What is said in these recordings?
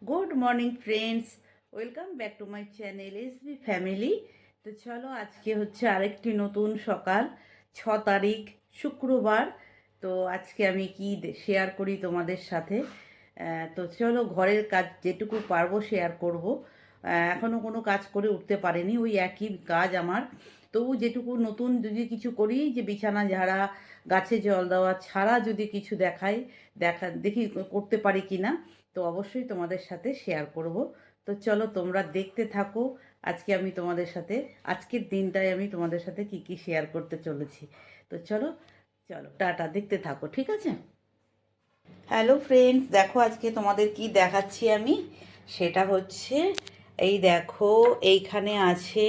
Good morning friends, welcome back to my channel SB family. তো চলো, আজকে হচ্ছে আরেকটি নতুন সকাল, 6 তারিখ শুক্রবার। তো আজকে আমি কি শেয়ার করি তোমাদের সাথে। তো চলো, ঘরের কাজ যেটুকু পারবো শেয়ার করব। এখনও কোনো কাজ করে উঠতে পারিনি, ওই একই কাজ আমার। তবু যেটুকু নতুন যদি কিছু করি, যে বিছানা ঝাড়া, গাছে জল দেওয়া ছাড়া যদি কিছু দেখি করতে পারি কি না, তো অবশ্যই তোমাদের সাথে শেয়ার করব। তো চলো, তোমরা দেখতে থাকো। আজকে আমি তোমাদের সাথে, আজকের দিনটায় আমি তোমাদের সাথে কি কি শেয়ার করতে চলেছি। তো চলো চলো টাটা, দেখতে থাকো, ঠিক আছে? হ্যালো ফ্রেন্ডস, দেখো আজকে তোমাদের কি দেখাচ্ছি আমি। সেটা হচ্ছে, এই দেখো, এইখানে আছে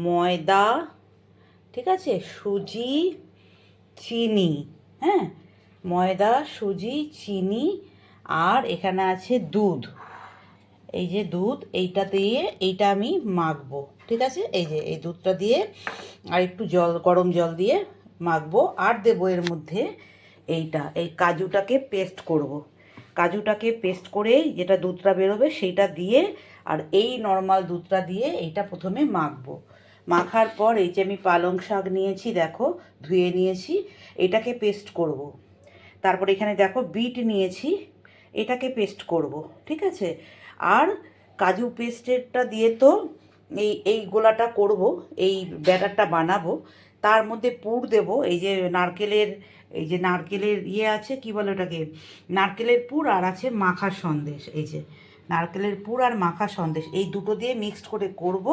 ময়দা, ঠিক আছে, সুজি, চিনি, হ্যাঁ, ময়দা, সুজি, চিনি, আর এখানে আছে দুধ। এই যে দুধ, এইটা দিয়ে এইটা আমি মাখবো, ঠিক আছে? এই যে এই দুধটা দিয়ে আর একটু জল, গরম জল দিয়ে মাখবো। আর দেবো এর মধ্যে এই কাজুটাকে পেস্ট করব। কাজুটাকে পেস্ট করে যেটা দুধটা বেরোবে সেইটা দিয়ে, আর এই নর্মাল দুধটা দিয়ে এইটা প্রথমে মাখবো। মাখার পর এই যে আমি পালং শাক নিয়েছি, দেখো, ধুয়ে নিয়েছি, এটাকে পেস্ট করব। তারপর এখানে দেখো বিট নিয়েছি, এটাকে পেস্ট করব, ঠিক আছে? আর কাজু পেস্টেরটা দিয়ে তো এই গোলাটা করব, এই ব্যাটারটা বানাবো। তার মধ্যে পুর দেব, এই যে নারকেলের ইয়ে আছে, কি বলে ওটাকে, নারকেলের পুর, আর আছে মাখা সন্দেশ। এই যে নারকেলের পুর আর মাখা সন্দেশ, এই দুটো দিয়ে মিক্সড করে করব।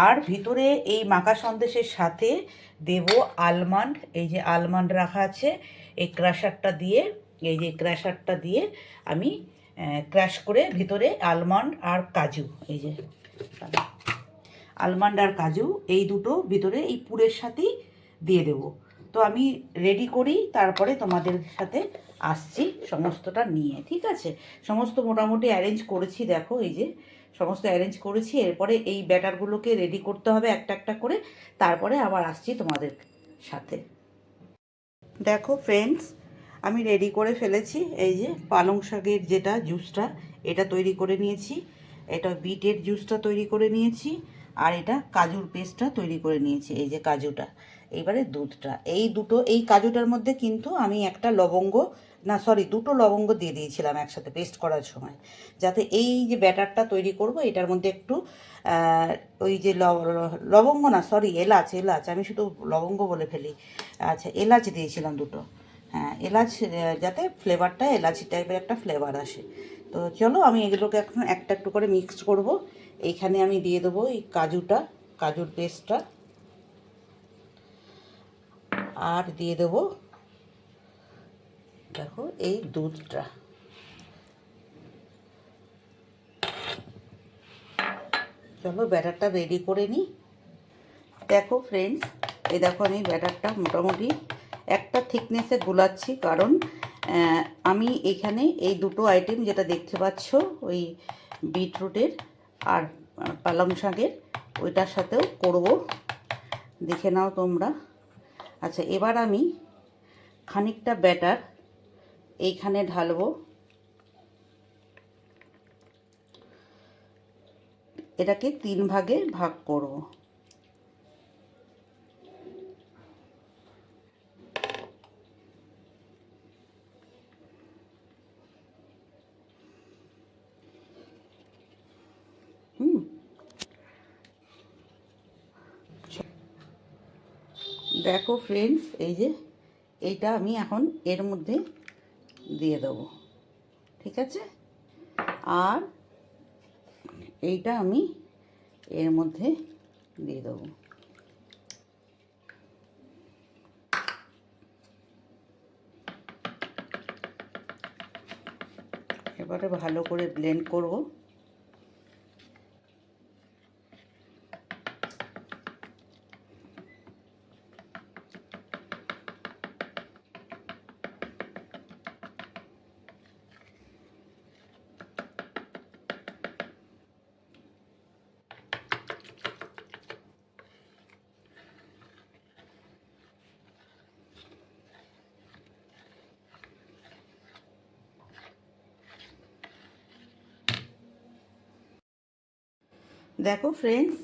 আর ভিতরে এই মাখা সন্দেশের সাথে দেব আলমন্ড, এই যে আলমন্ড রাখা আছে, এই ক্রাশারটা দিয়ে, এই যে ক্রাশারটা দিয়ে আমি ক্র্যাশ করে ভিতরে আলমন্ড আর কাজু, এই যে আলমন্ড আর কাজু, এই দুটো ভিতরে এই পুরের সাথেই দিয়ে দেব। তো আমি রেডি করি, তারপরে তোমাদের সাথে আসছি সমস্তটা নিয়ে, ঠিক আছে? সমস্ত মোটামুটি অ্যারেঞ্জ করেছি, দেখো এই যে সমস্ত অ্যারেঞ্জ করেছি। এরপরে এই ব্যাটারগুলোকে রেডি করতে হবে একটা একটা করে, তারপরে আবার আসছি তোমাদের সাথে। দেখো ফ্রেন্ডস, আমি রেডি করে ফেলেছি। এই যে পালং শাকের যেটা জুসটা, এটা তৈরি করে নিয়েছি, এটা বিটের জুসটা তৈরি করে নিয়েছি, আর এটা কাজুর পেস্টটা তৈরি করে নিয়েছি, এই যে কাজুটা। এইবারে দুধটা, এই দুটো, এই কাজুটার মধ্যে কিন্তু আমি একটা লবঙ্গ, না সরি, দুটো লবঙ্গ দিয়ে দিয়েছিলাম একসাথে পেস্ট করার সময়, যাতে এই যে ব্যাটারটা তৈরি করব এটার মধ্যে একটু ওই যে লবঙ্গ, না সরি, এলাচ, এলাচ, আমি শুধু লবঙ্গ বলে ফেলি। আচ্ছা, এলাচ দিয়েছিলাম দুটো, হ্যাঁ এলাচ, যাতে ফ্লেভারটা এলাচি টাইপের একটা ফ্লেভার আসে। তো চলো, আমি এগুলোকে এখন একটা একটু করে মিক্সড করব। এইখানে আমি দিয়ে দেবো এই কাজুটা, কাজুর পেস্টটা, আর দিয়ে দেবো দেখো এই দুধটা। চলো ব্যাটারটা রেডি করে নিই। দেখো ফ্রেন্ডস, এই দেখো আমি ব্যাটারটা মোটামুটি একটা থিকনেসে গোলাচ্ছি, কারণ আমি এখানে এই দুটো আইটেম যেটা দেখতে পাচ্ছ, ওই বিটরুটের আর পালং শাকের, ওইটার সাথেও করব, দেখে নাও তোমরা। আচ্ছা, এবার আমি খানিকটা ব্যাটার এইখানে ঢালবো, এটাকে 3 ভাগে ভাগ করব। হুম, দেখো ফ্রেন্ডস, এই যে এইটা আমি এখন এর মধ্যে দিয়ে দেবো, ঠিক আছে? আর এইটা আমি এর মধ্যে দিয়ে দেবো। এবারে ভালো করে ব্লেন্ড করব। দেখো ফ্রেন্ডস,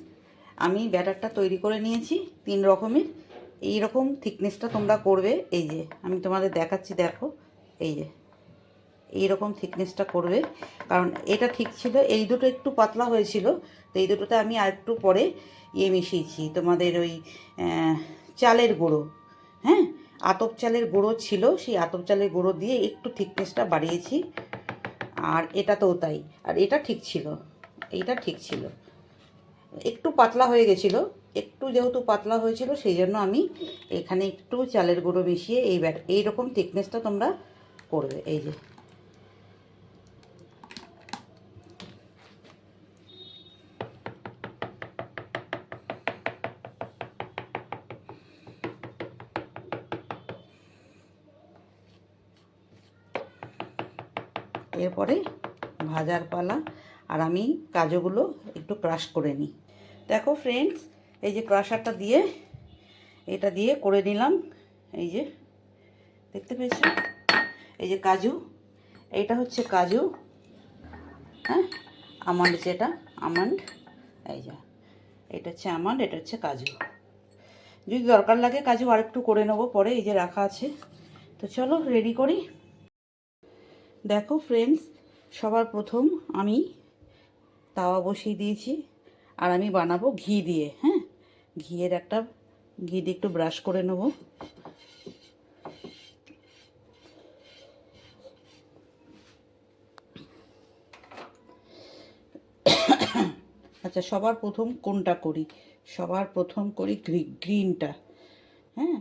আমি ব্যাটারটা তৈরি করে নিয়েছি 3 রকমের। এই রকম থিকনেসটা তোমরা করবে। এই যে আমি তোমাদের দেখাচ্ছি, দেখো এই যে এই রকম থিকনেসটা করবে। কারণ এটা ঠিক ছিল, এই দুটো একটু পাতলা হয়েছিল, তো এই দুটোতে আমি আর একটু পরে মিশিয়েছি তোমাদের ওই চালের গুঁড়ো। হ্যাঁ, আতপ চালের গুঁড়ো ছিল, সেই আতপ চালের গুঁড়ো দিয়ে একটু থিকনেসটা বাড়িয়েছি। আর এটাতেও তাই। আর এটা ঠিক ছিল, এইটা ঠিক ছিল। একটু পাতলা হয়ে গেছিলো, একটু যেহেতু পাতলা হয়েছিল সেই জন্য আমি এখানে একটু চালের গুঁড়ো মিশিয়ে এই রকম থিকনেসটা তোমরা করবে। এই যে এরপরে ভাজার পালা। আর আমি কাজুগুলো একটু ক্রাশ করে নিই। দেখো ফ্রেন্ডস, এই যে ক্রাশারটা দিয়ে, এটা দিয়ে করে নিলাম। এই যে দেখতে পেয়েছো, এই যে কাজু, এইটা হচ্ছে কাজু। হ্যাঁ, আমন্ড, যেটা আমন্ড, এই যে এটা হচ্ছে আমন্ড, এটা হচ্ছে কাজু। যদি দরকার লাগে কাজু আরেকটু করে নেবো পরে, এই যে রাখা আছে। তো চলো রেডি করি। দেখো ফ্রেন্ডস, সবার প্রথম আমি তাওয়া বসিয়ে দিয়েছি। আর আমি বানাবো ঘি দিয়ে। হ্যাঁ, ঘি দিয়ে একটু ব্রাশ করে নেবো। আচ্ছা, সবার প্রথম কোনটা করি? সবার প্রথম করি গ্রিনটা। হ্যাঁ,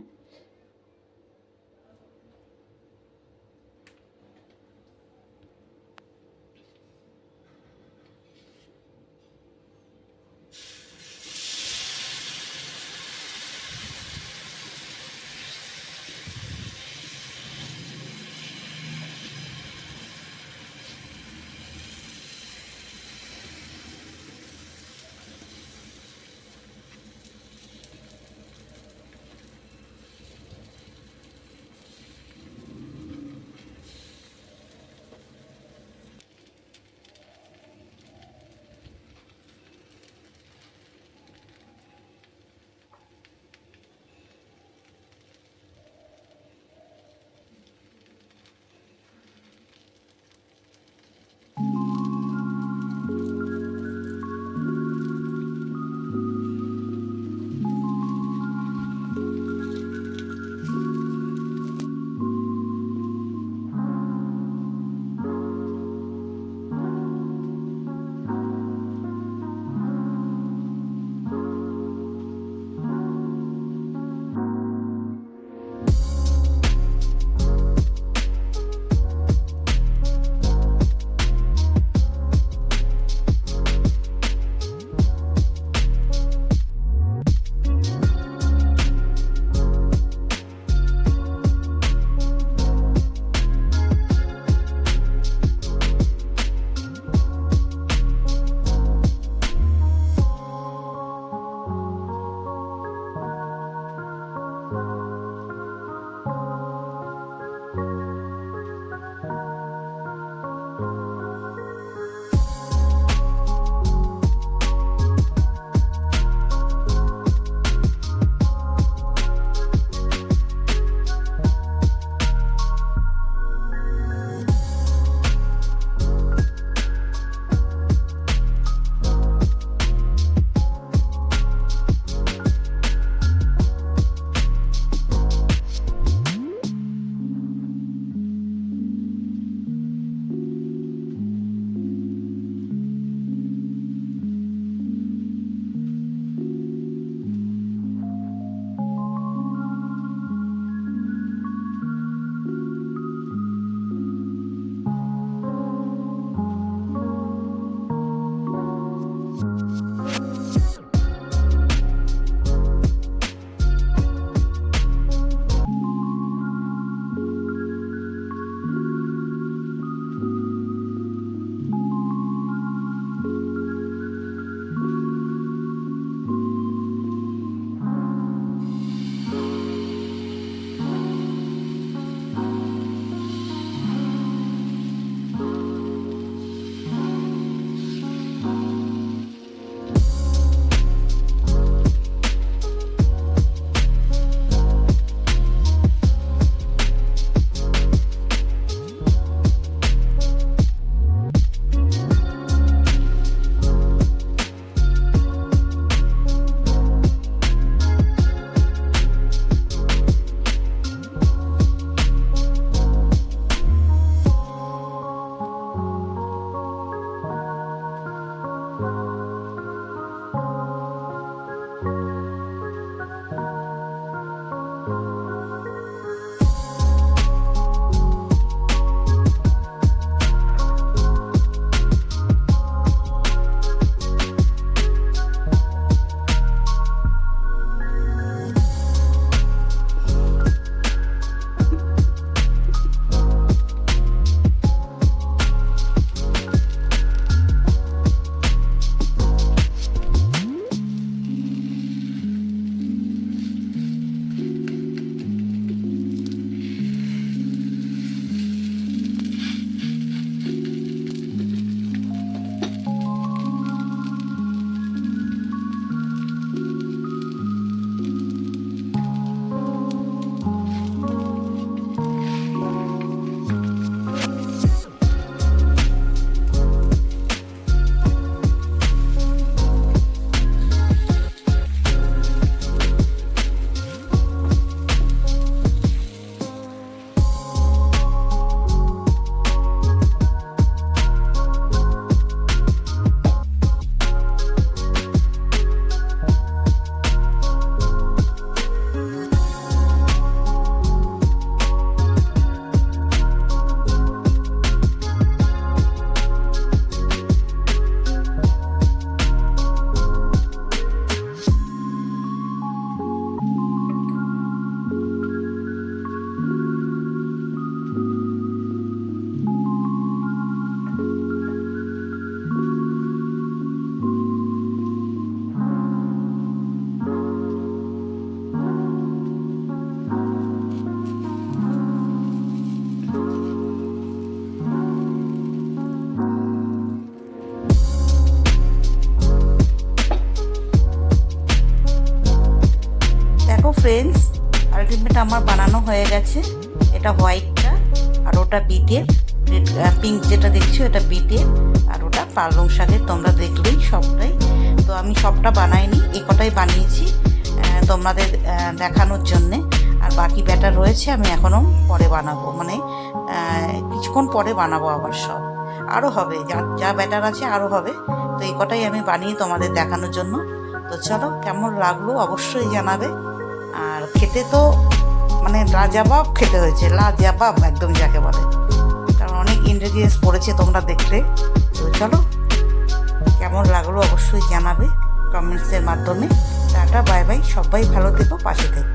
ফ্রেন্ডস, আলটিমেট আমার বানানো হয়ে গেছে। এটা হোয়াইটটা, আর ওটা বিটের, পিঙ্ক যেটা দেখছো এটা বিটের, আর ওটা পালং শাকের। তোমরা দেখলেই সবটাই। তো আমি সবটা বানাইনি, এই কটাই বানিয়েছি তোমাদের দেখানোর জন্যে। আর বাকি ব্যাটার রয়েছে, আমি এখনও পরে বানাবো, মানে কিছুক্ষণ পরে বানাবো আবার সব। আরও হবে, যা যা ব্যাটার আছে আরও হবে। তো এই কটাই আমি বানিয়ে তোমাদের দেখানোর জন্য। তো চলো, কেমন লাগলো অবশ্যই জানাবে। আর খেতে তো মানে লাজবাব খেতে হয়েছে, লাজবাব একদম যাকে বলে, কারণ অনেক ইনগ্রেডিয়েন্টস পড়েছে তোমরা দেখলে। তো চলো, কেমন লাগলো অবশ্যই জানাবে কমেন্টসের মাধ্যমে। টাটা, বাই বাই, সবাই ভালো থেকো, পাশে থেকো।